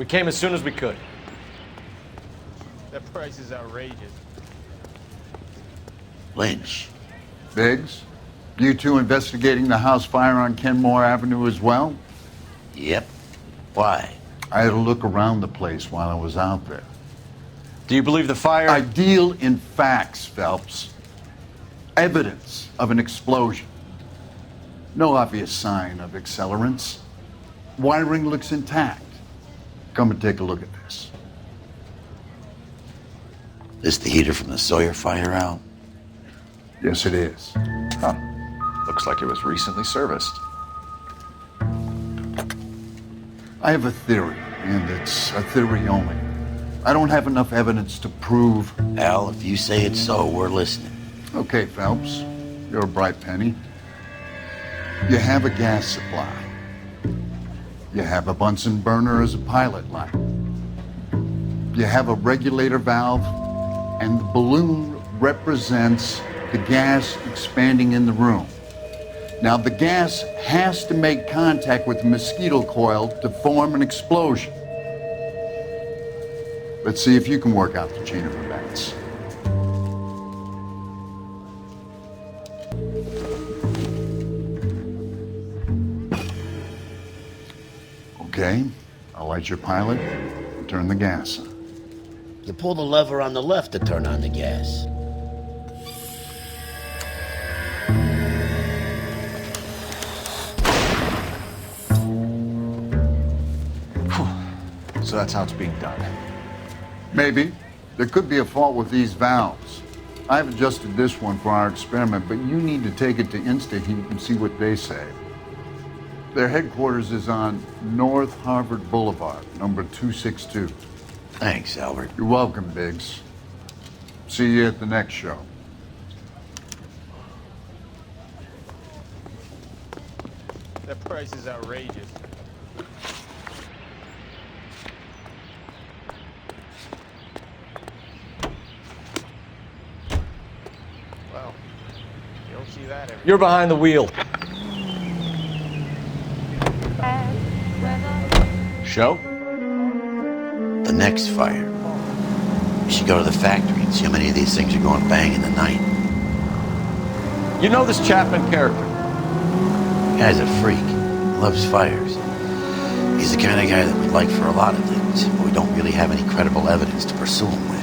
We came as soon as we could. That price is outrageous. Lynch. Biggs, you two investigating the house fire on Kenmore Avenue as well? Yep. Why? I had a look around the place while I was out there. Do you believe the fire? I deal in facts, Phelps. Evidence of an explosion. No obvious sign of accelerants. Wiring looks intact. Come and take a look at this. This the heater from the Sawyer fire out? Yes, it is. Huh. Looks like it was recently serviced. I have a theory, and it's a theory only. I don't have enough evidence to prove... Al, if you say it's so, we're listening. Okay, Phelps, you're a bright penny. You have a gas supply. You have a Bunsen burner as a pilot light. You have a regulator valve, and the balloon represents the gas expanding in the room. Now, the gas has to make contact with the mosquito coil to form an explosion. Let's see if you can work out the chain of events. Okay, I'll light your pilot and turn the gas on. You pull the lever on the left to turn on the gas. So that's how it's being done. Maybe. There could be a fault with these valves. I've adjusted this one for our experiment, but you need to take it to InstaHeat and see what they say. Their headquarters is on North Harvard Boulevard, number 262. Thanks, Albert. You're welcome, Biggs. See you at the next show. That price is outrageous. Well, you don't see that every You're behind the wheel. Show? The next fire. You should go to the factory and see how many of these things are going bang in the night. You know this Chapman character? The guy's a freak. He loves fires. He's the kind of guy that we'd like for a lot of things, but we don't really have any credible evidence to pursue him with.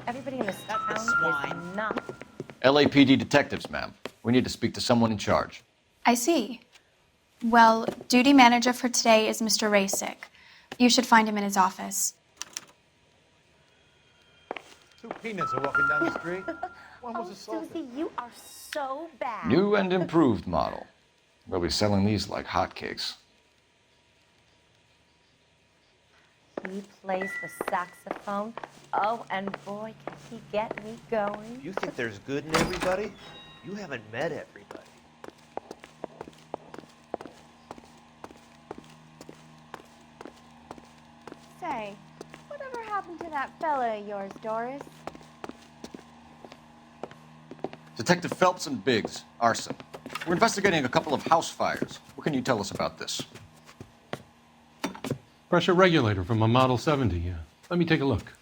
Everybody in this town is not. LAPD detectives, ma'am. We need to speak to someone in charge. I see. Well, duty manager for today is Mr. Rasick. You should find him in his office. Two peanuts are walking down the street. One was Oh, assaulted. Susie, you are so bad. New and improved model. We'll be selling these like hotcakes. He plays the saxophone. Oh, and boy, can he get me going. You think there's good in everybody? You haven't met everybody. Say, whatever happened to that fella of yours, Doris? Detective Phelps and Biggs, arson. We're investigating a couple of house fires. What can you tell us about this? Pressure regulator from a Model 70, yeah. Let me take a look.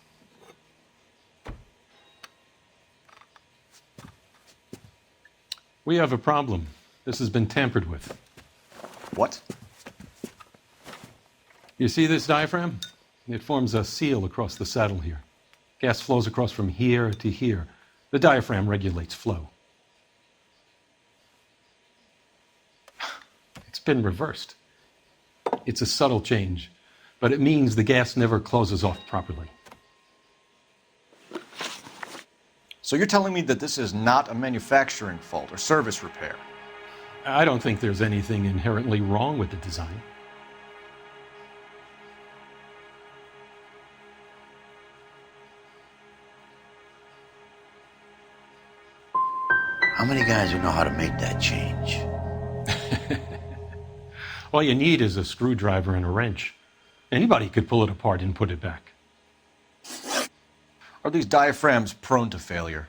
We have a problem. This has been tampered with. What? You see this diaphragm? It forms a seal across the saddle here. Gas flows across from here to here. The diaphragm regulates flow. It's been reversed. It's a subtle change, but it means the gas never closes off properly. So you're telling me that this is not a manufacturing fault or service repair? I don't think there's anything inherently wrong with the design. How many guys would know how to make that change? All you need is a screwdriver and a wrench. Anybody could pull it apart and put it back. Are these diaphragms prone to failure?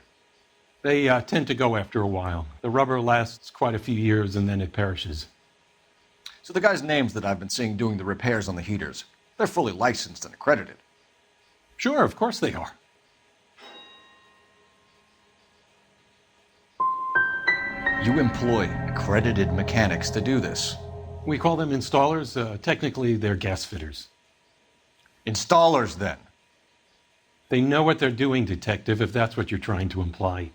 They tend to go after a while. The rubber lasts quite a few years and then it perishes. So the guys' names that I've been seeing doing the repairs on the heaters, they're fully licensed and accredited. Sure, of course they are. You employ accredited mechanics to do this. We call them installers. Technically, they're gas fitters. Installers, then. They know what they're doing, Detective, if that's what you're trying to imply.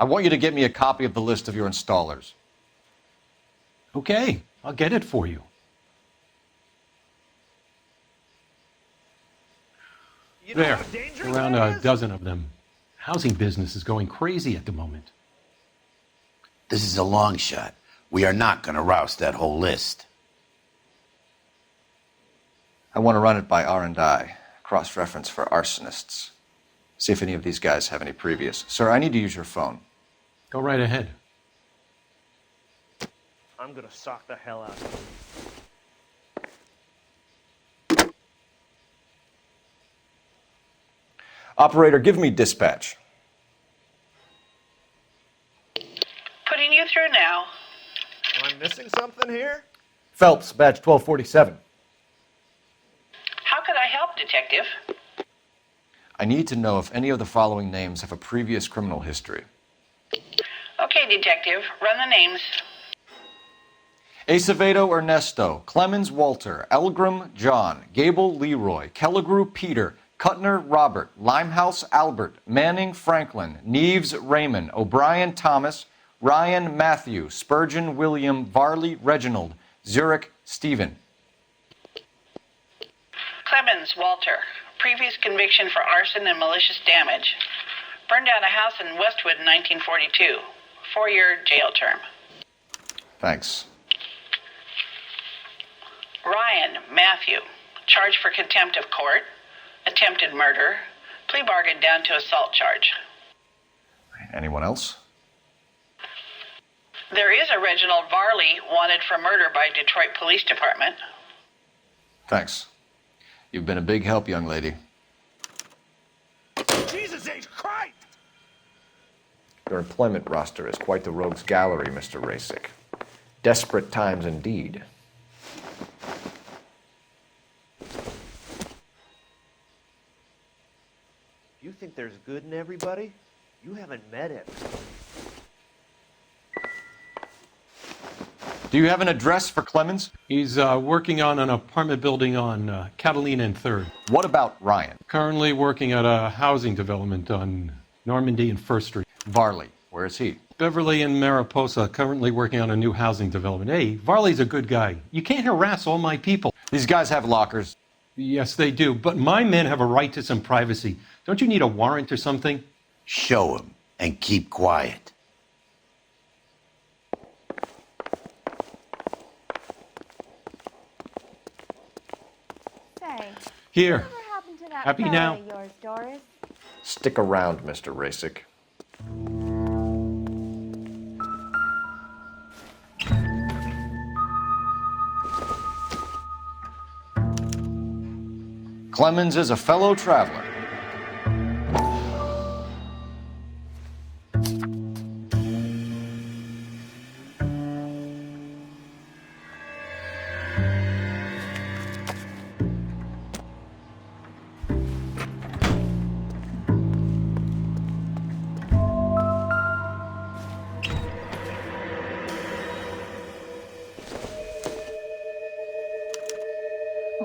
I want you to get me a copy of the list of your installers. Okay, I'll get it for you. You know There, how dangerous around that a is? dozen of them. Housing business is going crazy at the moment. This is a long shot. We are not going to roust that whole list. I want to run it by R&I, cross-reference for arsonists. See if any of these guys have any previous. Sir, I need to use your phone. Go right ahead. I'm gonna sock the hell out of you. Operator, give me dispatch. Putting you through now. Am I missing something here? Phelps, badge 1247. How could I help, Detective? I need to know if any of the following names have a previous criminal history. Okay, Detective, run the names. Acevedo Ernesto, Clemens Walter, Elgram John, Gable Leroy, Kelligrew Peter, Cutner Robert, Limehouse Albert, Manning Franklin, Neves Raymond, O'Brien Thomas, Ryan Matthew, Spurgeon William, Varley Reginald, Zurich Stephen. Clemens Walter. Previous conviction for arson and malicious damage. Burned down a house in Westwood in 1942. 4-year jail term. Thanks. Ryan Matthew. Charged for contempt of court. Attempted murder. Plea bargain down to assault charge. Anyone else? There is a Reginald Varley wanted for murder by Detroit Police Department. Thanks. You've been a big help, young lady. Jesus H. Christ! Your employment roster is quite the rogues gallery, Mr. Rasick. Desperate times indeed. You think there's good in everybody? You haven't met it. Do you have an address for Clemens? He's working on an apartment building on Catalina and 3rd. What about Ryan? Currently working at a housing development on Normandy and 1st Street. Varley, where is he? Beverly and Mariposa, currently working on a new housing development. Hey, Varley's a good guy. You can't harass all my people. These guys have lockers. Yes, they do, but my men have a right to some privacy. Don't you need a warrant or something? Show him and keep quiet. Say, Here. whatever happened to that Happy fella now? of yours, Doris? Stick around, Mr. Rasick. Clemens is a fellow traveler.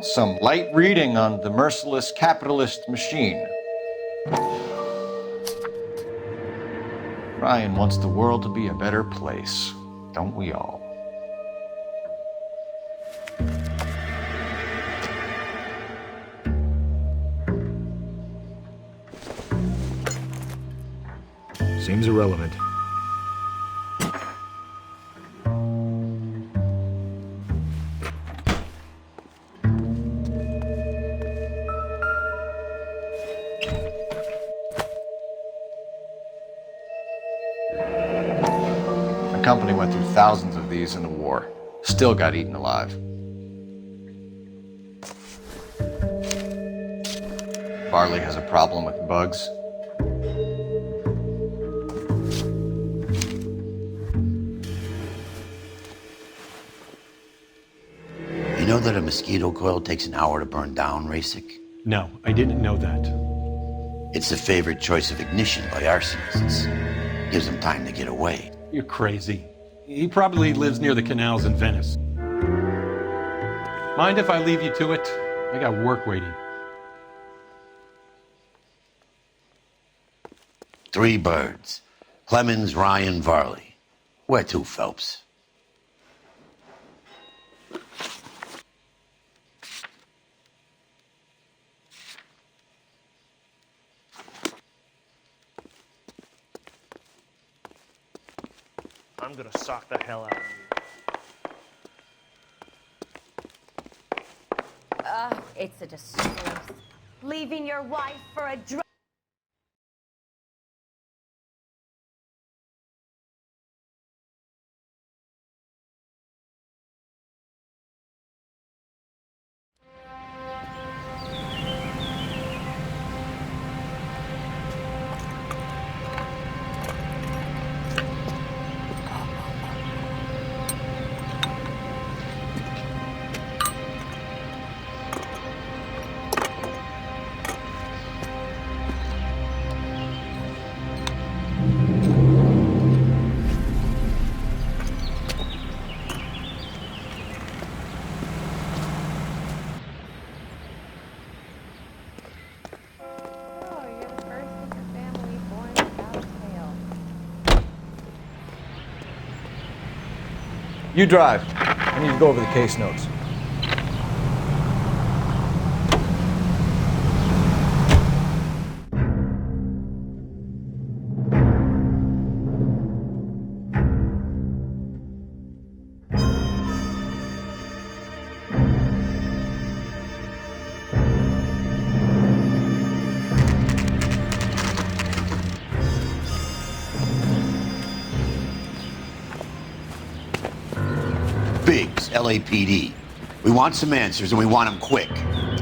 Some light reading on the merciless capitalist machine. Ryan wants the world to be a better place, don't we all? Seems irrelevant. company went through thousands of these in the war. Still got eaten alive. Varley has a problem with bugs. You know that a mosquito coil takes an hour to burn down, Rasic? No, I didn't know that. It's the favorite choice of ignition by arsonists. Gives them time to get away. You're crazy. He probably lives near the canals in Venice. Mind if I leave you to it? I got work waiting. 3 birds. Clemens, Ryan, Varley. Where to, Phelps? I'm gonna sock the hell out of you. Oh, it's a disgrace. Leaving your wife for a drug. Oh, you're the first in your family born without a tail. You drive. I need to go over the case notes. Biggs, LAPD. We want some answers and we want them quick.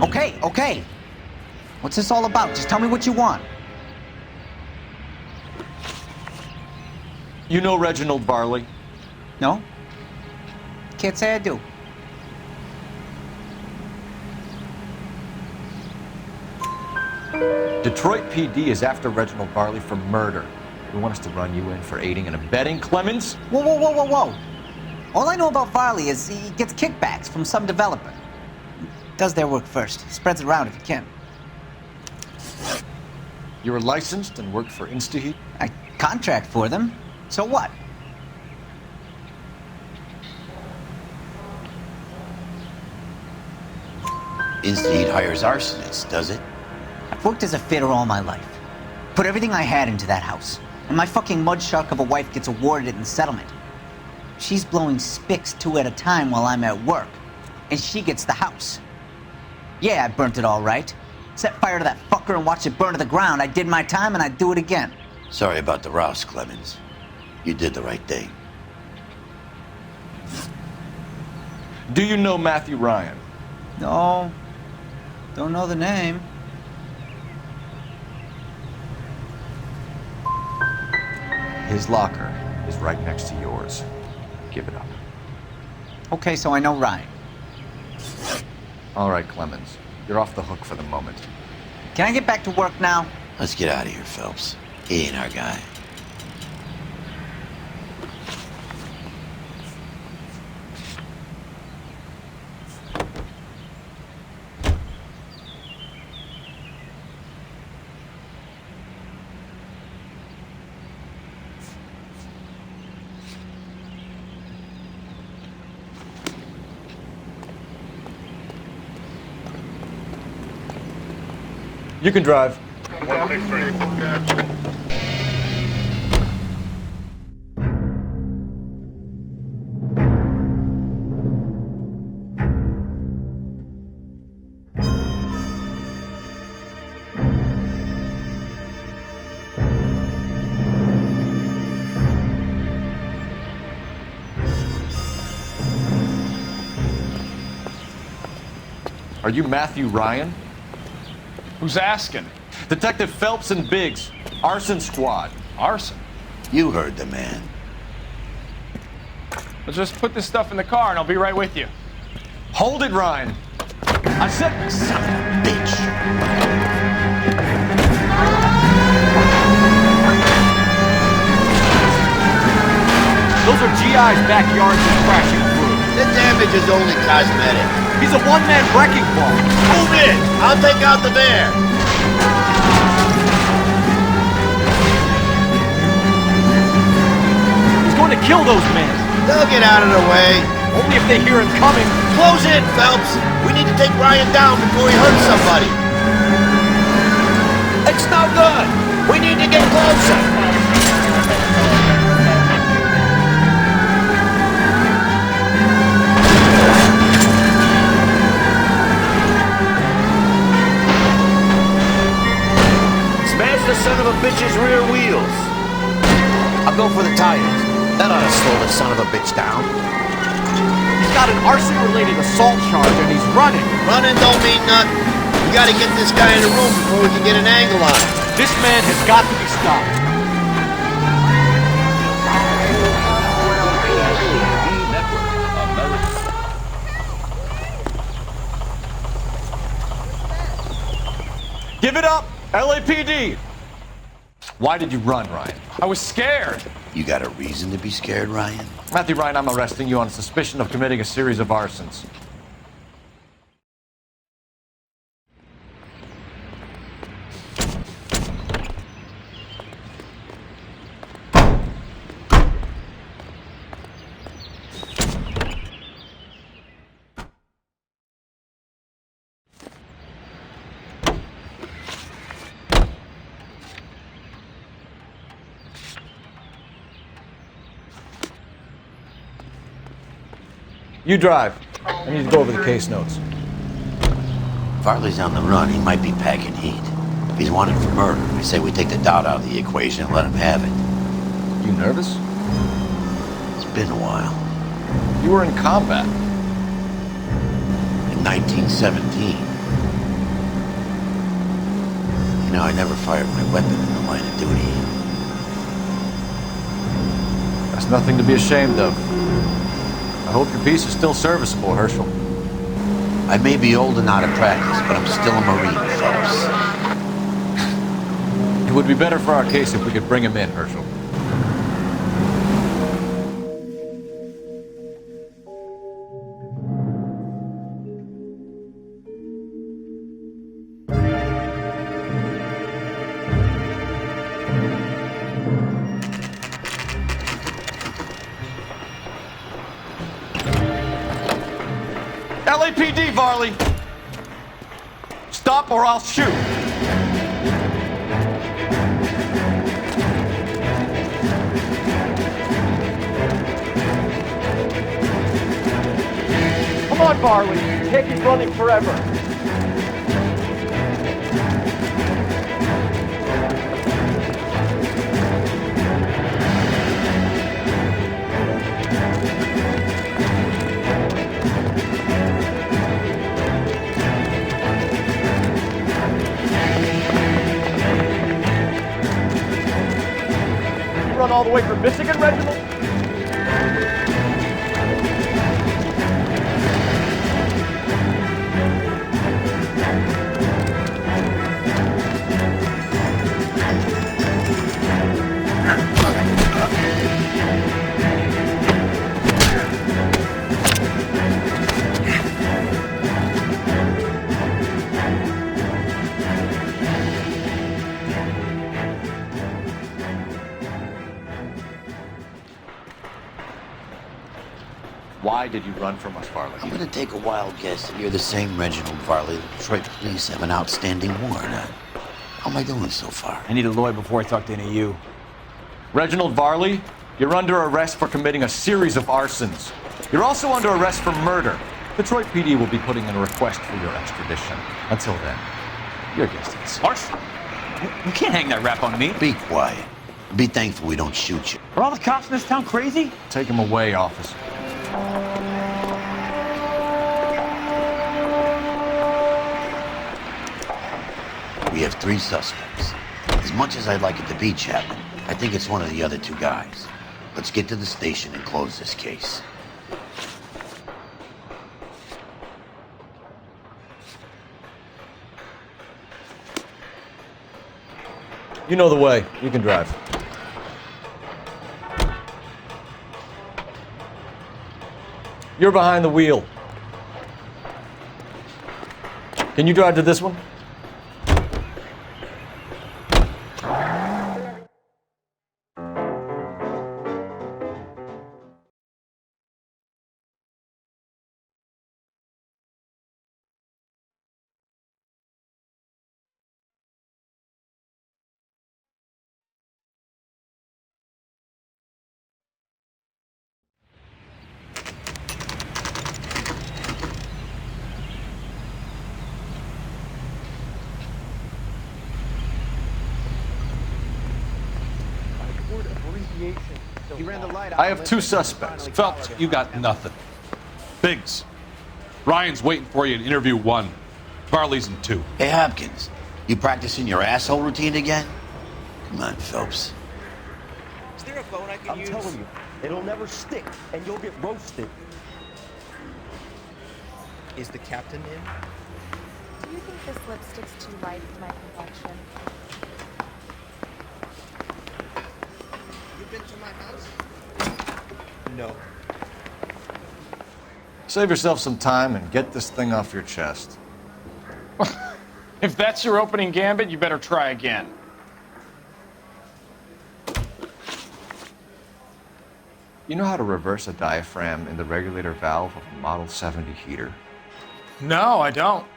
Okay. What's this all about? Just tell me what you want. You know Reginald Varley? No? Can't say I do. Detroit PD is after Reginald Varley for murder. They want us to run you in for aiding and abetting Clemens? Whoa. All I know about Varley is he gets kickbacks from some developer. Does their work first. Spreads it around if he can. You're licensed and work for InstaHeat? I contract for them. So what? InstaHeat hires arsonists, does it? I've worked as a fitter all my life. Put everything I had into that house. And my fucking mudshark of a wife gets awarded it in settlement. She's blowing spics 2 at a time while I'm at work. And she gets the house. Yeah, I burnt it all right. Set fire to that fucker and watched it burn to the ground. I did my time and I'd do it again. Sorry about the rouse, Clemens. You did the right thing. Do you know Matthew Ryan? No. Don't know the name. His locker is right next to yours. Give it up. Okay, so I know Ryan. All right, Clemens. You're off the hook for the moment. Can I get back to work now? Let's get out of here, Phelps. He ain't our guy. You can drive. Are you Matthew Ryan? Who's asking? Detective Phelps and Biggs, arson squad. Arson? You heard the man. Let's just put this stuff in the car and I'll be right with you. Hold it, Ryan. I said, Son of a bitch. those are GI's backyards he's crashing through. The damage is only cosmetic. He's a one-man wrecking ball. Move in! I'll take out the bear! He's going to kill those men. They'll get out of the way. Only if they hear him coming. Close in, Phelps! We need to take Ryan down before he hurts somebody. It's no good! We need to get closer! Smash the son of a bitch's rear wheels. I'll go for the tires. That ought to slow the son of a bitch down. He's got an arson-related assault charge and he's running. Running don't mean nothing. We gotta get this guy in the room before we can get an angle on him. This man has got to be stopped. Give it up, LAPD! Why did you run, Ryan? I was scared. You got a reason to be scared, Ryan? Matthew Ryan, I'm arresting you on suspicion of committing a series of arsons. You drive. I need to go over the case notes. Farley's on the run. He might be packing heat. If he's wanted for murder, I say we take the doubt out of the equation and let him have it. You nervous? It's been a while. You were in combat. In 1917. You know, I never fired my weapon in the line of duty. That's nothing to be ashamed of. I hope your piece is still serviceable, Herschel. I may be old and out of practice, but I'm still a Marine, Phelps. It would be better for our case if we could bring him in, Herschel. LAPD, Varley! Stop or I'll shoot! Come on, Varley. Can't keep running forever. Run all the way from Michigan, Reginald? Why did you run from us, Varley? I'm gonna take a wild guess that you're the same Reginald Varley the Detroit police have an outstanding warrant on. How am I doing so far? I need a lawyer before I talk to any of you. Reginald Varley, you're under arrest for committing a series of arsons. You're also under arrest for murder. Detroit PD will be putting in a request for your extradition. Until then, you're guest of the scene. Arson? You can't hang that rap on me. Be quiet. Be thankful we don't shoot you. Are all the cops in this town crazy? Take him away, officer. have 3 suspects. As much as I'd like it to be Chapman, I think it's one of the other 2 guys. Let's get to the station and close this case. You know the way. You can drive. You're behind the wheel. Can you drive to this one? He ran the light out. I have 2 suspects. Phelps, you got nothing. Biggs, Ryan's waiting for you in interview 1. Farley's in 2. Hey, Hopkins, you practicing your asshole routine again? Come on, Phelps. Is there a phone I can use? I'm telling you, it'll never stick, and you'll get roasted. Is the captain in? Do you think this lipstick's too light for my complexion? You been to my house? No. Save yourself some time and get this thing off your chest. If that's your opening gambit, you better try again. You know how to reverse a diaphragm in the regulator valve of a Model 70 heater? No, I don't.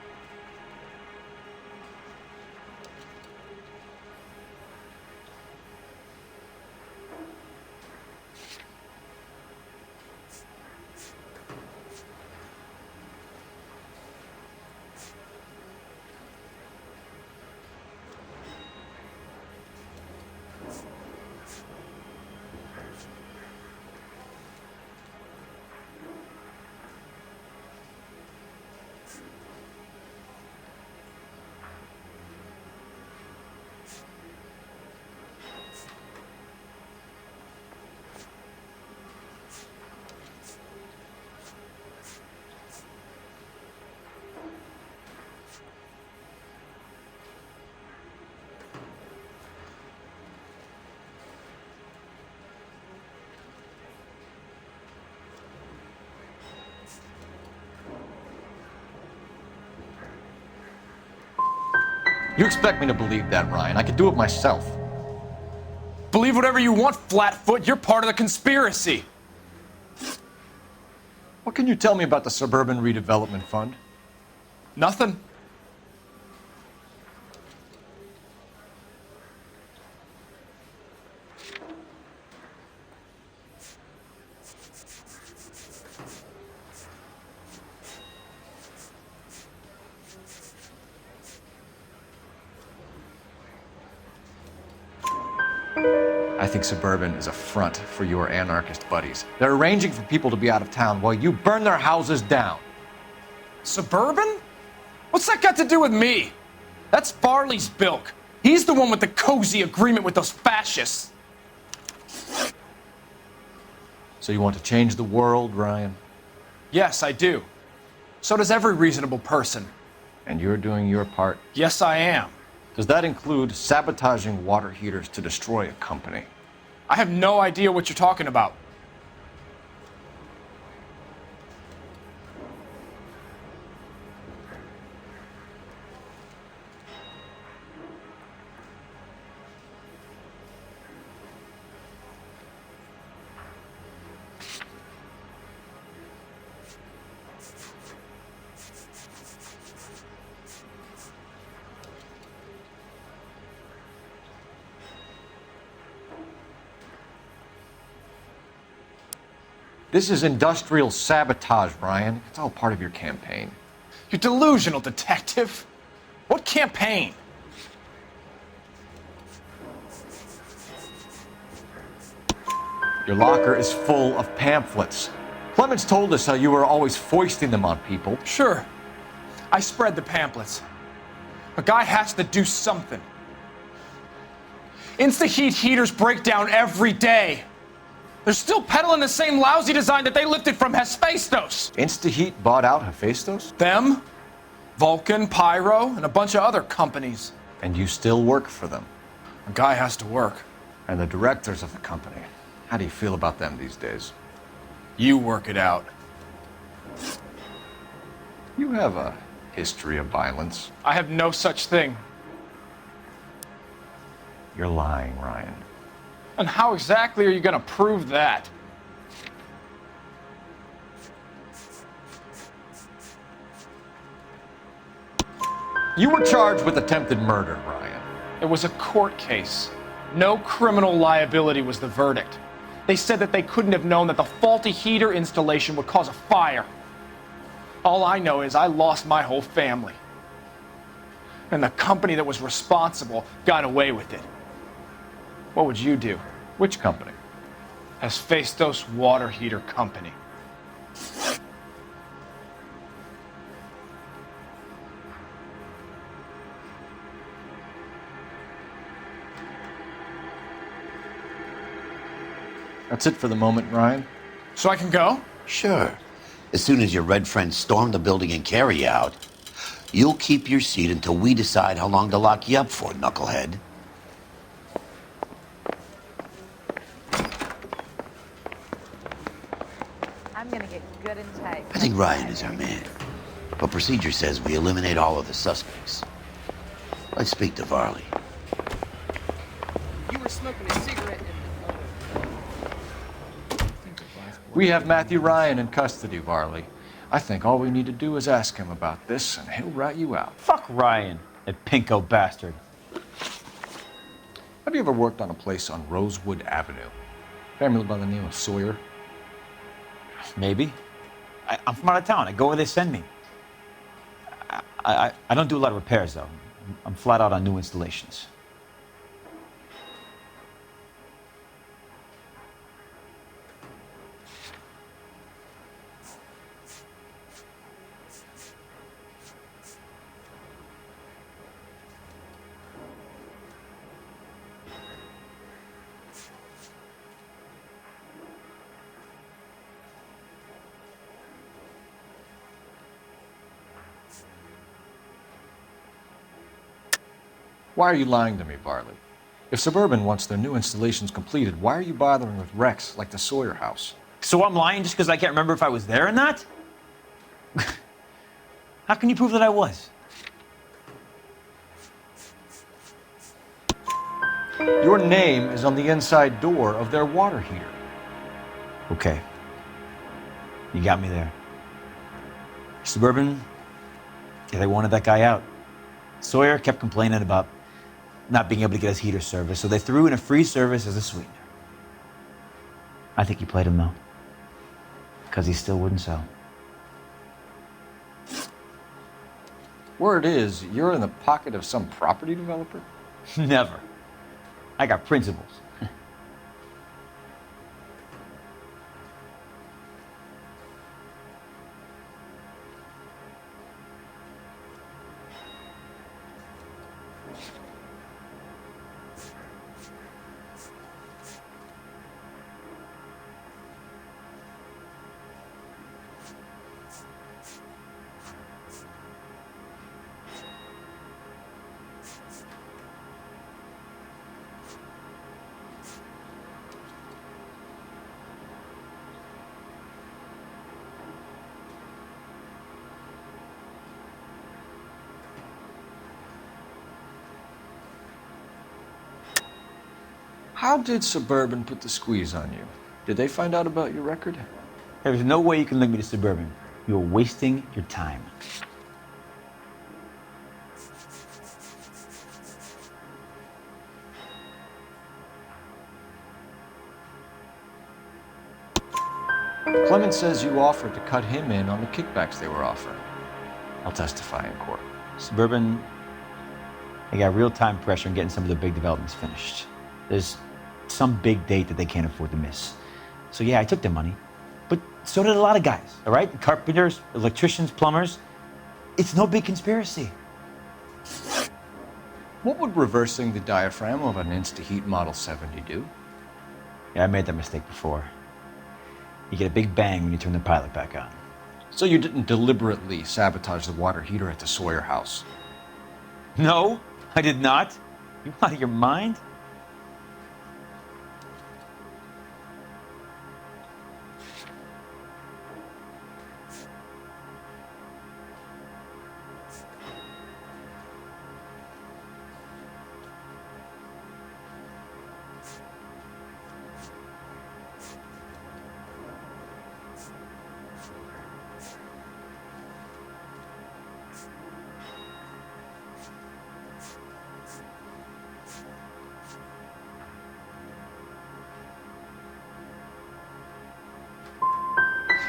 You expect me to believe that, Ryan? I could do it myself. Believe whatever you want, Flatfoot. You're part of the conspiracy. What can you tell me about the Suburban Redevelopment Fund? Nothing. I think Suburban is a front for your anarchist buddies. They're arranging for people to be out of town while you burn their houses down. Suburban? What's that got to do with me? That's Farley's bilk. He's the one with the cozy agreement with those fascists. So you want to change the world, Ryan? Yes, I do. So does every reasonable person. And you're doing your part? Yes, I am. Does that include sabotaging water heaters to destroy a company? I have no idea what you're talking about. This is industrial sabotage, Ryan. It's all part of your campaign. You're delusional, detective. What campaign? Your locker is full of pamphlets. Clemens told us how you were always foisting them on people. Sure. I spread the pamphlets. A guy has to do something. Insta-heat heaters break down every day. They're still peddling the same lousy design that they lifted from Hephaestus. Insta-Heat bought out Hephaestus? Them, Vulcan, Pyro, and a bunch of other companies. And you still work for them? A guy has to work. And the directors of the company, how do you feel about them these days? You work it out. You have a history of violence. I have no such thing. You're lying, Ryan. And how exactly are you going to prove that? You were charged with attempted murder, Ryan. It was a court case. No criminal liability was the verdict. They said that they couldn't have known that the faulty heater installation would cause a fire. All I know is I lost my whole family. And the company that was responsible got away with it. What would you do? Which company? Hephaestus Water Heater Company. That's it for the moment, Ryan. So I can go? Sure. As soon as your red friends storm the building and carry you out, you'll keep your seat until we decide how long to lock you up for, knucklehead. I'm gonna get good and tight. I think Ryan is our man. But procedure says we eliminate all of the suspects. Let's speak to Varley. You were smoking a cigarette in We have Matthew Ryan in custody, Varley. I think all we need to do is ask him about this, and he'll rat you out. Fuck Ryan, that pinko bastard. Have you ever worked on a place on Rosewood Avenue? Family by the name of Sawyer? Maybe. I'm from out of town. I go where they send me. I don't do a lot of repairs, though. I'm flat out on new installations. Why are you lying to me, Varley? If Suburban wants their new installations completed, why are you bothering with wrecks like the Sawyer house? So I'm lying just because I can't remember if I was there or not? How can you prove that I was? Your name is on the inside door of their water heater. Okay. You got me there. Suburban, yeah, they wanted that guy out. Sawyer kept complaining about not being able to get his heater service, so they threw in a free service as a sweetener. I think he played him, though, because he still wouldn't sell. Word is, you're in the pocket of some property developer? Never. I got principles. How did Suburban put the squeeze on you? Did they find out about your record? There's no way you can link me to Suburban. You're wasting your time. Clemens says you offered to cut him in on the kickbacks they were offering. I'll testify in court. Suburban, they got real-time pressure on getting some of the big developments finished. There's some big date that they can't afford to miss. So yeah, I took their money, but so did a lot of guys, all right? Carpenters, electricians, plumbers. It's no big conspiracy. What would reversing the diaphragm of an Instaheat Model 70 do? Yeah, I made that mistake before. You get a big bang when you turn the pilot back on. So you didn't deliberately sabotage the water heater at the Sawyer house? No, I did not. You out of your mind?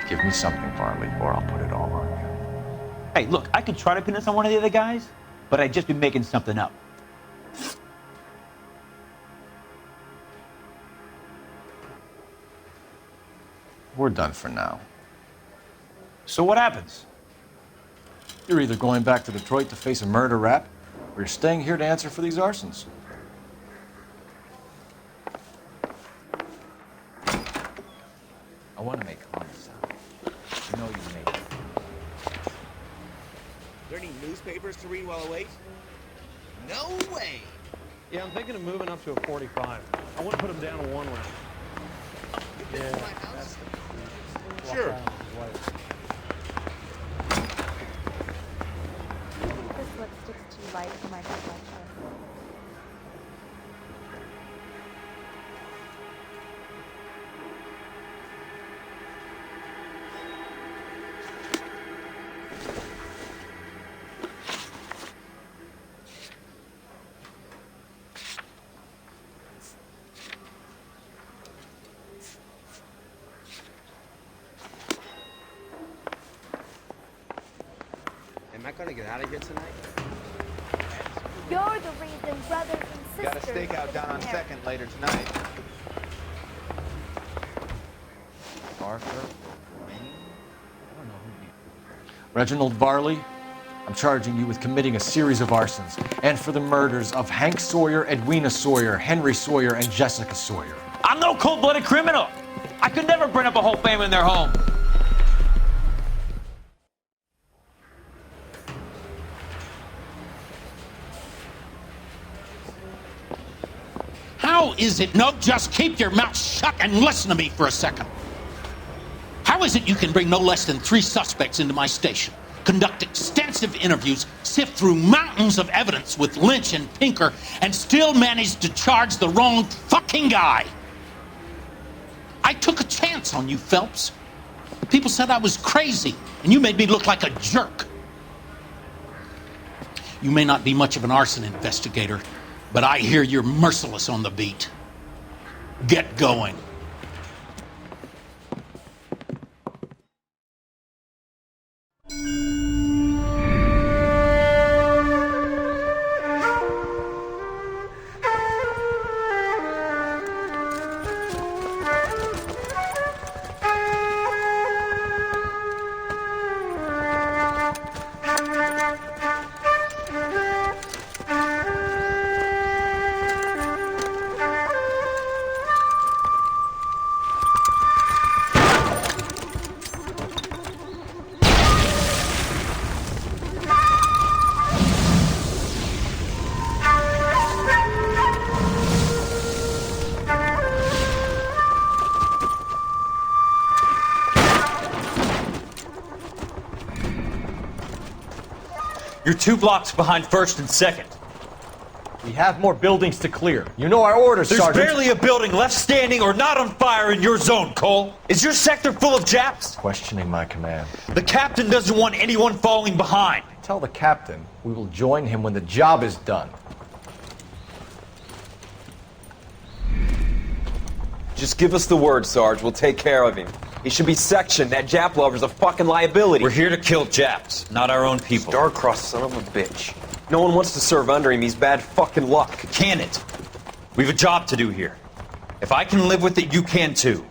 Give me something, Farley, or I'll put it all on you. Hey, look, I could try to pin this on one of the other guys, but I'd just be making something up. We're done for now. So what happens? You're either going back to Detroit to face a murder rap, or you're staying here to answer for these arsons. I want to make homicide. You know you made it. There any newspapers to read while I wait? No way! Yeah, I'm thinking of moving up to a 45. I want to put them down to one round. You been to my house? Sure. This lipstick's too light for my complexion. Am I gonna get out of here tonight? You're the reason brothers and Got a sisters. stakeout down on Second later tonight. Arthur Wayne? I don't know who you... Reginald Varley, I'm charging you with committing a series of arsons and for the murders of Hank Sawyer, Edwina Sawyer, Henry Sawyer, and Jessica Sawyer. I'm no cold-blooded criminal. I could never burn up a whole family in their home. How is it? No, just keep your mouth shut and listen to me for a second. How is it you can bring no less than 3 suspects into my station, conduct extensive interviews, sift through mountains of evidence with Lynch and Pinker, and still manage to charge the wrong fucking guy? I took a chance on you, Phelps. People said I was crazy, and you made me look like a jerk. You may not be much of an arson investigator, but I hear you're merciless on the beat. Get going. You're 2 blocks behind First and Second. We have more buildings to clear. You know our orders, There's Sergeant. barely a building left standing or not on fire in your zone, Cole. Is your sector full of Japs? Questioning my command. The captain doesn't want anyone falling behind. Tell the captain we will join him when the job is done. Just give us the word, Sarge. We'll take care of him. He should be sectioned. That Jap lover's a fucking liability. We're here to kill Japs, not our own people. Star-crossed son of a bitch. No one wants to serve under him. He's bad fucking luck. Can it? We have a job to do here. If I can live with it, you can too.